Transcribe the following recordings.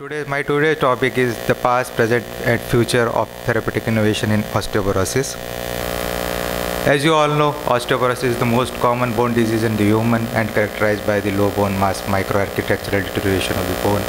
My today's topic is the past, present, and future of therapeutic innovation in osteoporosis. As you all know, osteoporosis is the most common bone disease in the human and characterized by the low bone mass microarchitectural deterioration of the bone,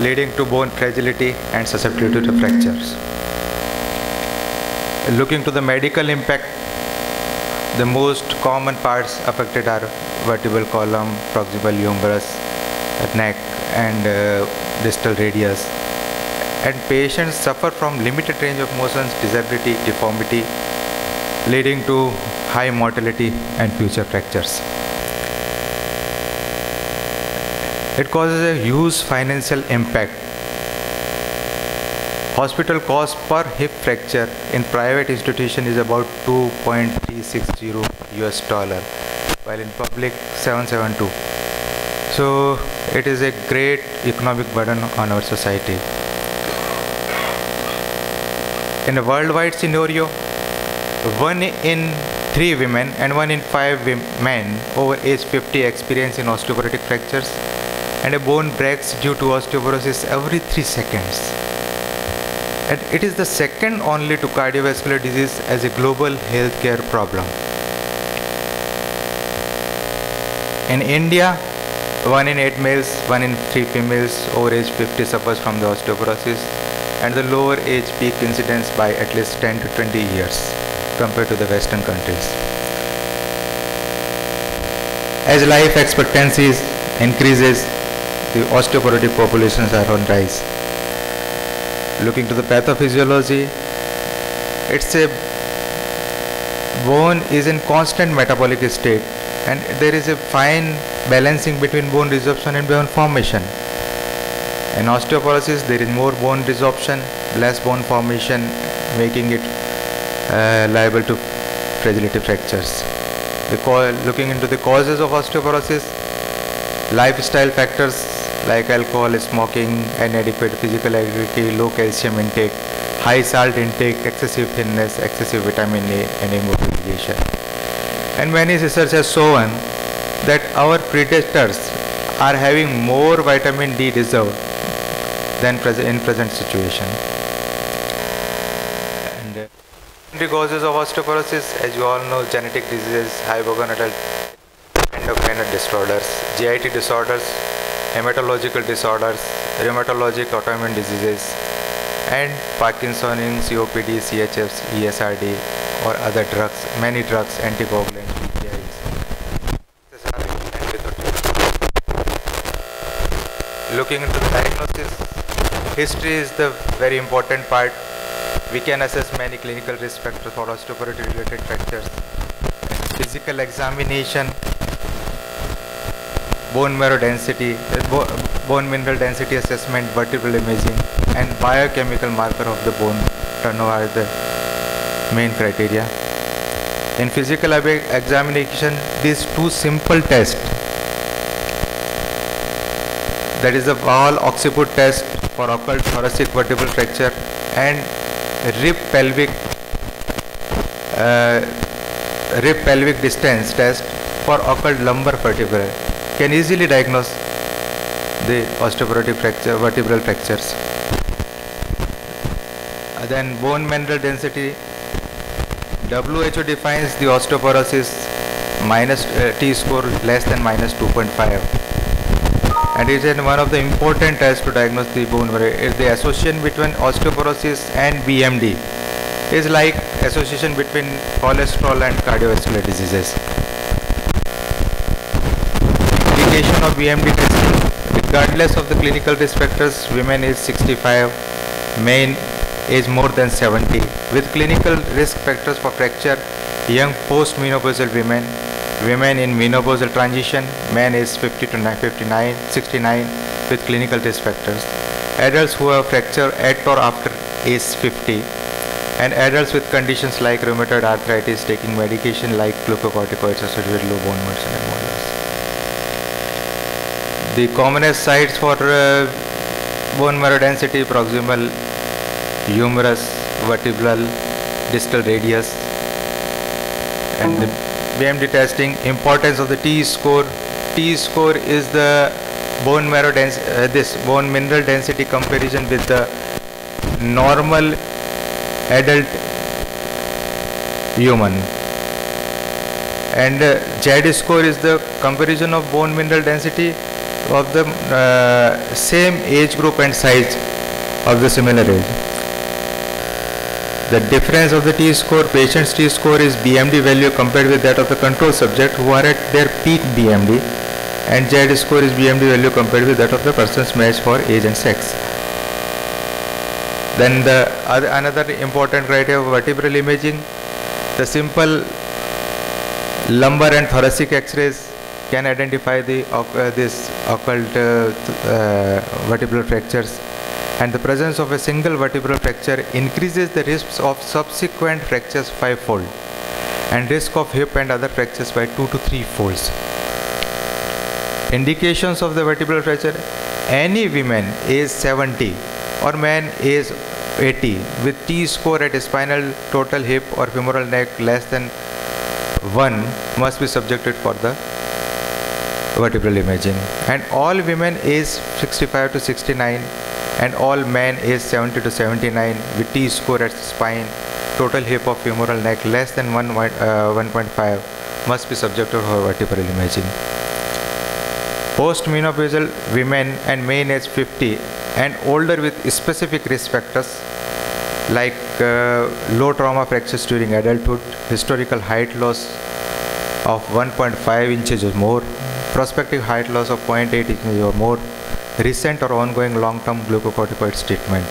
leading to bone fragility and susceptibility to fractures. Looking to the medical impact, the most common parts affected are vertebral column, proximal humerus, neck, and distal radius, and patients suffer from limited range of motions, disability, deformity, leading to high mortality and future fractures. It causes a huge financial impact. Hospital cost per hip fracture in private institution is about $2.360 US, while in public 772. So it is a great economic burden on our society. In a worldwide scenario, 1 in 3 women and 1 in 5 men over age 50 experience in osteoporotic fractures, and a bone breaks due to osteoporosis every 3 seconds. And it is the second only to cardiovascular disease as a global healthcare problem. In India, 1 in 8 males, 1 in 3 females over age 50 suffers from the osteoporosis, and the lower age peak incidence by at least 10 to 20 years compared to the Western countries. As life expectancy increases, the osteoporotic populations are on rise. Looking to the pathophysiology, it's a bone is in constant metabolic state, and there is a fine balancing between bone resorption and bone formation. In osteoporosis, there is more bone resorption, less bone formation, making it liable to fragility fractures. Looking into the causes of osteoporosis, lifestyle factors like alcohol, smoking, inadequate physical activity, low calcium intake, high salt intake, excessive thinness, excessive vitamin A, and immobilization. And many research has shown that our predators are having more vitamin D reserve than in present situation. And the causes of osteoporosis, as you all know, genetic diseases, hypogonadal endocrine disorders, GIT disorders, hematological disorders, rheumatologic autoimmune diseases, and Parkinsonian, COPD, CHFs, ESRD, or other drugs, many drugs, anticoagulants, PPIs. Looking into the diagnosis, history is the very important part. We can assess many clinical risk factors for osteoporotic related fractures. Physical examination, bone marrow density, bone mineral density assessment, vertebral imaging, and biochemical marker of the bone turnover are the main criteria. In physical examination, these two simple tests, that is the wall occiput test for occult thoracic vertebral fracture and rib pelvic distance test for occult lumbar vertebra, can easily diagnose the osteoporotic fracture, vertebral fractures. Then bone mineral density, WHO defines the osteoporosis T-score less than -2.5, and it is one of the important tests to diagnose the bone. The association between osteoporosis and BMD is like association between cholesterol and cardiovascular diseases. Indication of BMD testing, regardless of the clinical risk factors, women is 65, men age more than 70, with clinical risk factors for fracture, young post-menopausal women, women in menopausal transition, men age 50 to 59, 69, with clinical risk factors, adults who have fracture at or after age 50, and adults with conditions like rheumatoid arthritis taking medication like glucocorticoids associated with low bone motion and modulus. The commonest sites for bone marrow density: proximal humerus, vertebral, distal radius. And the BMD testing, importance of the T-score. T-score is the bone marrow this bone mineral density comparison with the normal adult human. And Z score is the comparison of bone mineral density of the same age group and size of the similar age. The difference of the T score, patient's T score is BMD value compared with that of the control subject who are at their peak BMD, and Z score is BMD value compared with that of the persons matched for age and sex. Then another important criteria of vertebral imaging, the simple lumbar and thoracic X-rays can identify the this occult vertebral fractures, and the presence of a single vertebral fracture increases the risks of subsequent fractures 5-fold and risk of hip and other fractures by 2 to 3 folds. Indications of the vertebral fracture: any woman age 70 or man age 80 with T score at spinal, total, hip or femoral neck less than 1 must be subjected for the vertebral imaging, and all women age 65 to 69 and all men age 70 to 79 with T score at spine, total, hip or femoral neck less than 1.5 must be subjected for vertebral imaging. Postmenopausal women and men age 50 and older with specific risk factors like low trauma fractures during adulthood, historical height loss of 1.5 inches or more, prospective height loss of 0.8 inches or more, recent or ongoing long-term glucocorticoids treatment,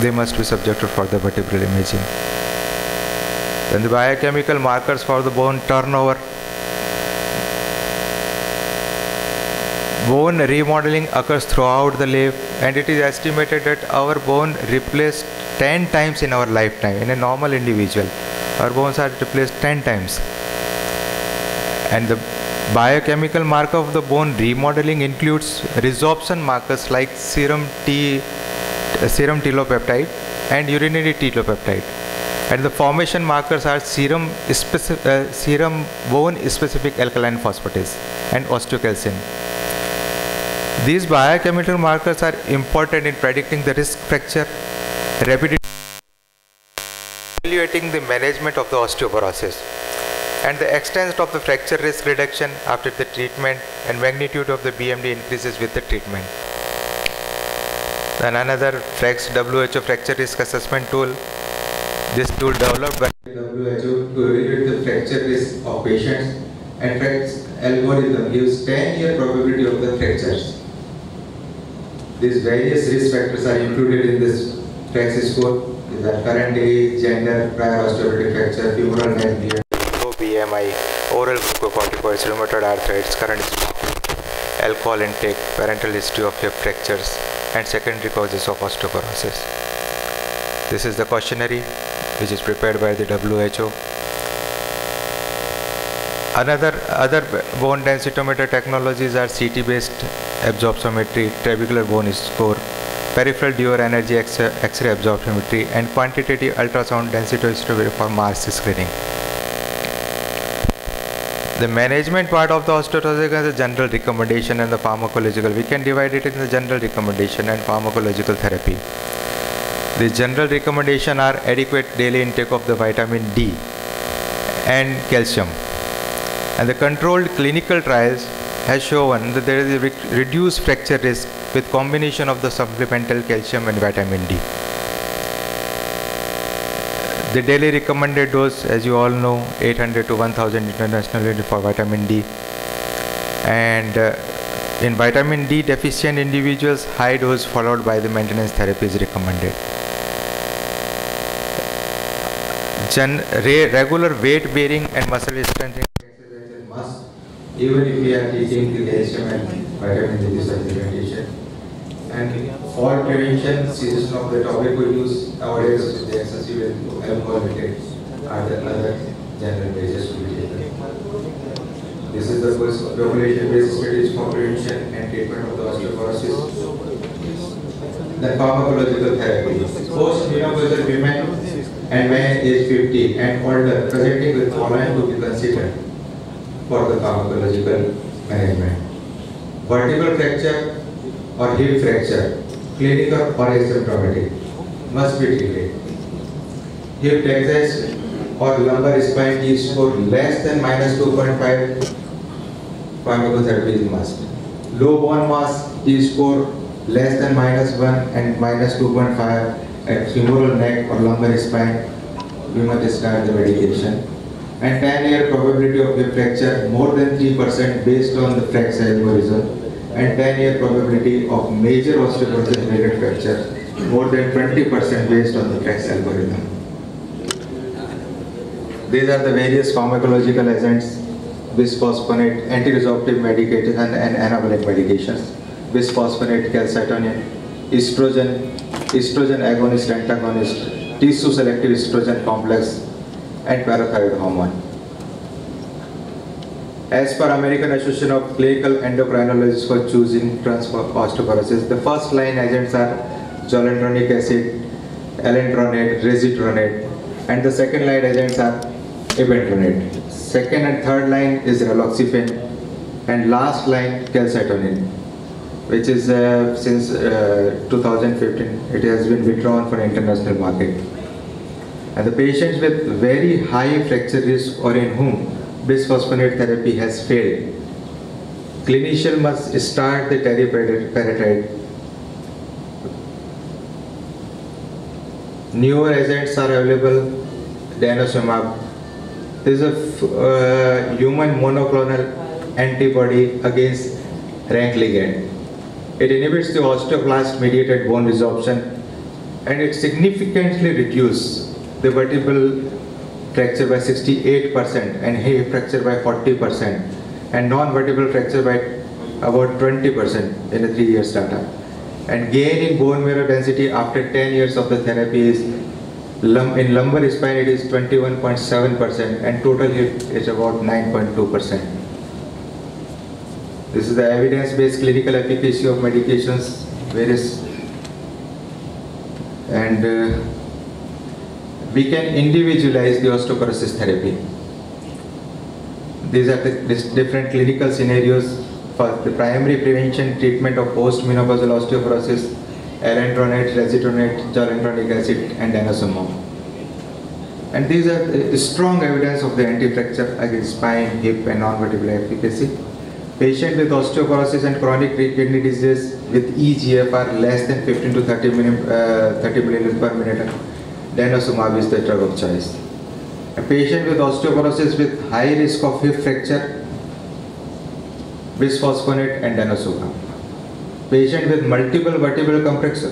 they must be subjected for the vertebral imaging. Then the biochemical markers for the bone turnover. Bone remodeling occurs throughout the life, and it is estimated that our bone replaced 10 times in our lifetime. In a normal individual, our bones are replaced 10 times. And the biochemical marker of the bone remodeling includes resorption markers like serum telopeptide and urinary telopeptide. And the formation markers are serum bone specific alkaline phosphatase and osteocalcin. These biochemical markers are important in predicting the risk fracture, rapidity, evaluating the management of the osteoporosis, and the extent of the fracture risk reduction after the treatment, and magnitude of the BMD increases with the treatment. Then another FRAX WHO fracture risk assessment tool. This tool developed by WHO to evaluate the fracture risk of patients, and FRAX algorithm gives 10-year probability of the fractures. These various risk factors are included in this FRAX score: the current age, gender, prior osteoporotic fracture, femoral neck, low BMI, oral glucocorticoids, rheumatoid arthritis, current smoking, alcohol intake, parental history of hip fractures, and secondary causes of osteoporosis. This is the questionnaire which is prepared by the WHO. Other bone densitometer technologies are CT-based absorptiometry, trabecular bone score, peripheral Dewar energy X-ray absorptiometry, and quantitative ultrasound densitometry for mass screening. The management part of the osteoporosis is a general recommendation and the pharmacological. We can divide it in the general recommendation and pharmacological therapy. The general recommendation are adequate daily intake of the vitamin D and calcium. And the controlled clinical trials has shown that there is a reduced fracture risk with combination of the supplemental calcium and vitamin D. The daily recommended dose, as you all know, 800 to 1000 international units for vitamin D. And in vitamin D deficient individuals, high dose followed by the maintenance therapy is recommended. Regular weight bearing and muscle strengthening exercises must, even if we are taking the calcium and vitamin D supplementation. And for prevention, cessation of the tobacco use, nowadays the excessive alcohol intake are the other general measures to be taken. This is the first population-based studies for prevention and treatment of the osteoporosis. The pharmacological therapy. Post-menopausal women and men age 50 and older presenting with following to be considered for the pharmacological management. vertebral fracture or hip fracture, clinical or asymptomatic, must be treated. Hip texas or lumbar spine T-score less than -2.5, pharmacotherapy is must. Low bone mass T-score less than -1 and -2.5 at femoral neck or lumbar spine, we must start the medication. And 10-year probability of hip fracture more than 3% based on the FRAX algorithm, and 10-year probability of major osteoporosis related fracture more than 20% based on the FRAX algorithm. These are the various pharmacological agents: bisphosphonate, anti-resorptive medication and anabolic medications, bisphosphonate, calcitonin, estrogen agonist, antagonist, tissue selective estrogen complex, and parathyroid hormone. As per American Association of Clinical Endocrinologists for choosing transfer osteoporosis, the first line agents are zoledronic acid, alendronate, rezidronate, and the second line agents are ibendronate. Second and third line is raloxifene, and last line calcitonin, which is since 2015 it has been withdrawn from international market. And the patients with very high fracture risk or in whom bisphosphonate therapy has failed, clinician must start the teriparatide. Newer agents are available: denosumab. This is a human monoclonal antibody against rank ligand. It inhibits the osteoclast mediated bone resorption, and it significantly reduces the vertebral fracture by 68% and hip fracture by 40% and non-vertebral fracture by about 20% in a 3 years data. And gain in bone marrow density after 10 years of the therapy is in lumbar spine it is 21.7% and total hip is about 9.2%. This is the evidence-based clinical efficacy of medications, various, and we can individualize the osteoporosis therapy. These are the different clinical scenarios for the primary prevention treatment of post-menopausal osteoporosis: alendronate, rezidronate, zoledronic acid, and denosumab. And these are the strong evidence of the anti-fracture against spine, hip, and non-vertebral efficacy. Patient with osteoporosis and chronic kidney disease with eGFR less than 15 to 30 milliliters per minute, denosumab is the drug of choice. A patient with osteoporosis with high risk of hip fracture, bisphosphonate and denosumab. Patient with multiple vertebral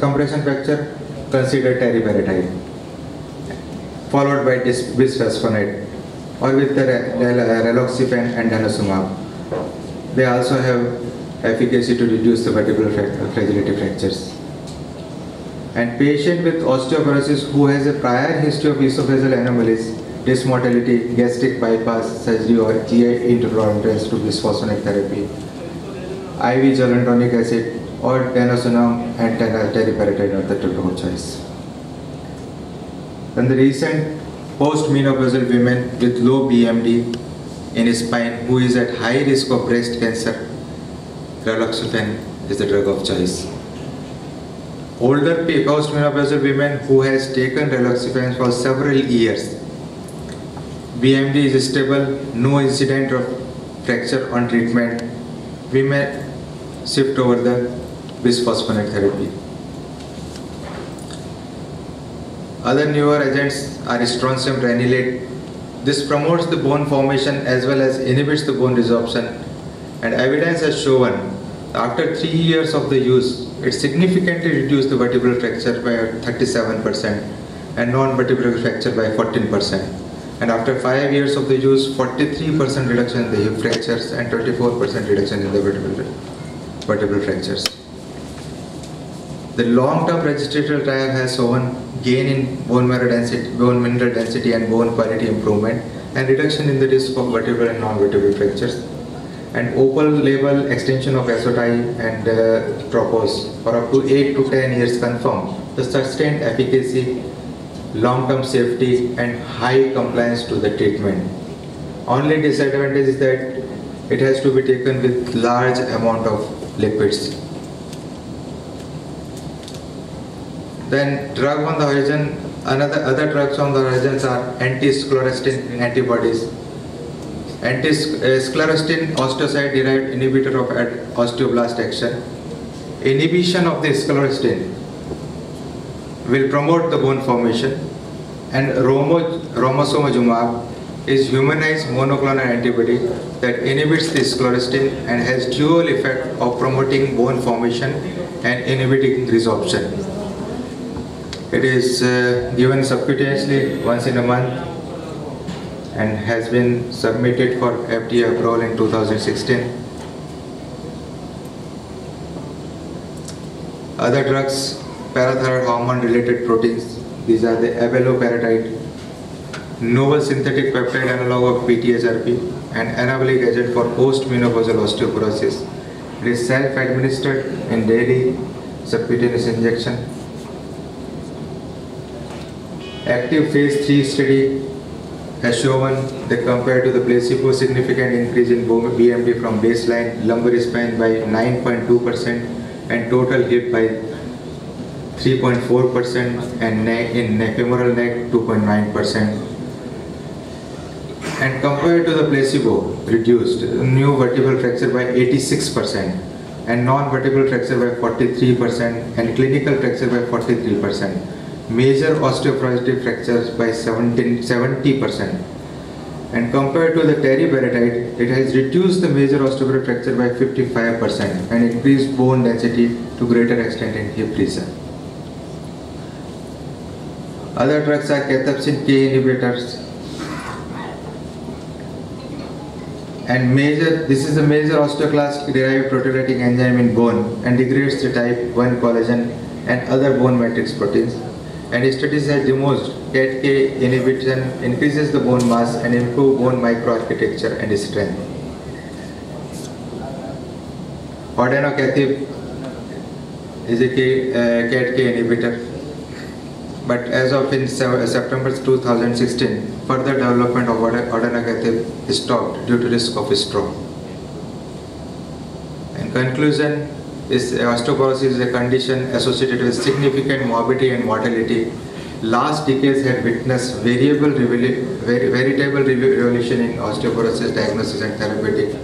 compression fracture, consider teriparatide, followed by bisphosphonate, or with the raloxifene and denosumab. They also have efficacy to reduce the vertebral fragility fractures. And patient with osteoporosis who has a prior history of esophageal anomalies, dysmotility, gastric bypass surgery, or GI intolerance to bisphosphonate therapy, IV zoledronic acid or denosumab and teriparatide are the drug of choice. And the recent post-menopausal women with low BMD in spine who is at high risk of breast cancer, raloxifene is the drug of choice. Older post-menopausal women who has taken raloxifene for several years, BMD is stable, no incident of fracture on treatment, we may shift over the bisphosphonate therapy. Other newer agents are strontium granulate. This promotes the bone formation as well as inhibits the bone resorption, and evidence has shown after 3 years of the use, it significantly reduced the vertebral fracture by 37% and non-vertebral fracture by 14%. And after 5 years of the use, 43% reduction in the hip fractures and 24% reduction in the vertebral fractures. The long-term registrational trial has shown gain in bone marrow density, bone mineral density and bone quality improvement, and reduction in the risk of vertebral and non-vertebral fractures. And open label extension of SOTI and propose for up to 8 to 10 years confirm the sustained efficacy, long-term safety and high compliance to the treatment. Only disadvantage is that it has to be taken with large amount of lipids. Then drug on the horizon, other drugs on the horizons are anti-sclerostin antibodies. Anti-sclerostin osteocyte-derived inhibitor of osteoblast action. Inhibition of the sclerostin will promote the bone formation, and romosozumab is humanized monoclonal antibody that inhibits the sclerostin and has dual effect of promoting bone formation and inhibiting resorption. It is given subcutaneously once in a month and has been submitted for FDA approval in 2016. Other drugs, parathyroid hormone related proteins, these are the abaloparatide, novel synthetic peptide analog of PTHRP, and anabolic agent for post-menopausal osteoporosis. It is self-administered in daily subcutaneous injection. Active phase 3 study has shown that compared to the placebo, significant increase in BMD from baseline, lumbar spine by 9.2% and total hip by 3.4% and neck in femoral neck 2.9%. And compared to the placebo, reduced new vertebral fracture by 86% and non-vertebral fracture by 43% and clinical fracture by 43%. Major osteoporotic fractures by 70%. And compared to the teriparatide, it has reduced the major osteoporotic fracture by 55% and increased bone density to greater extent in hip region. Other drugs are cathepsin K inhibitors. And this is a major osteoclast derived proteolytic enzyme in bone and degrades the type 1 collagen and other bone matrix proteins. And studies have demonstrated CAT-K inhibition increases the bone mass and improve bone microarchitecture and strength. Ordinocathib is a CAT-K inhibitor, but as of in September 2016, further development of ordinocathib is stopped due to risk of stroke. In conclusion, osteoporosis is a condition associated with significant morbidity and mortality. Last decades had witnessed veritable revolution in osteoporosis diagnosis and therapeutic.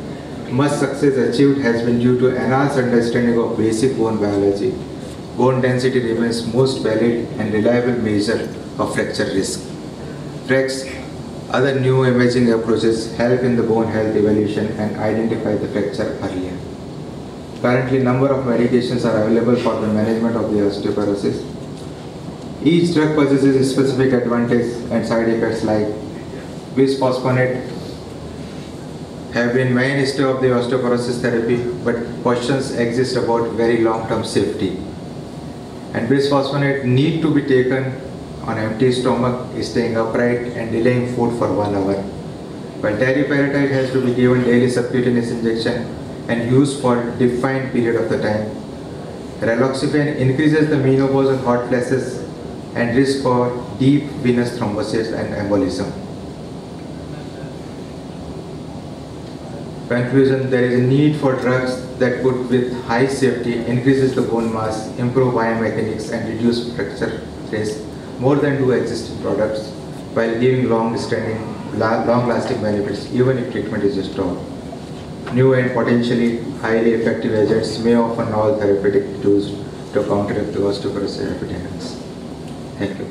Much success achieved has been due to enhanced understanding of basic bone biology. Bone density remains most valid and reliable measure of fracture risk. FRAX, other new imaging approaches help in the bone health evaluation and identify the fracture earlier. Currently, number of medications are available for the management of the osteoporosis. Each drug possesses specific advantages and side effects like bisphosphonate have been mainstay of the osteoporosis therapy, but questions exist about very long-term safety. And bisphosphonate need to be taken on empty stomach, staying upright and delaying food for 1 hour. While teriparatide has to be given daily subcutaneous injection and used for defined period of the time. Raloxifene increases the menopause and hot flashes and risk for deep venous thrombosis and embolism. Conclusion, there is a need for drugs that could with high safety increases the bone mass, improve biomechanics and reduce fracture risk more than do existing products while giving long-lasting benefits even if treatment is stopped. New and potentially highly effective agents may offer novel therapeutic tools to counteract the osteoporosis epidemics. Thank you.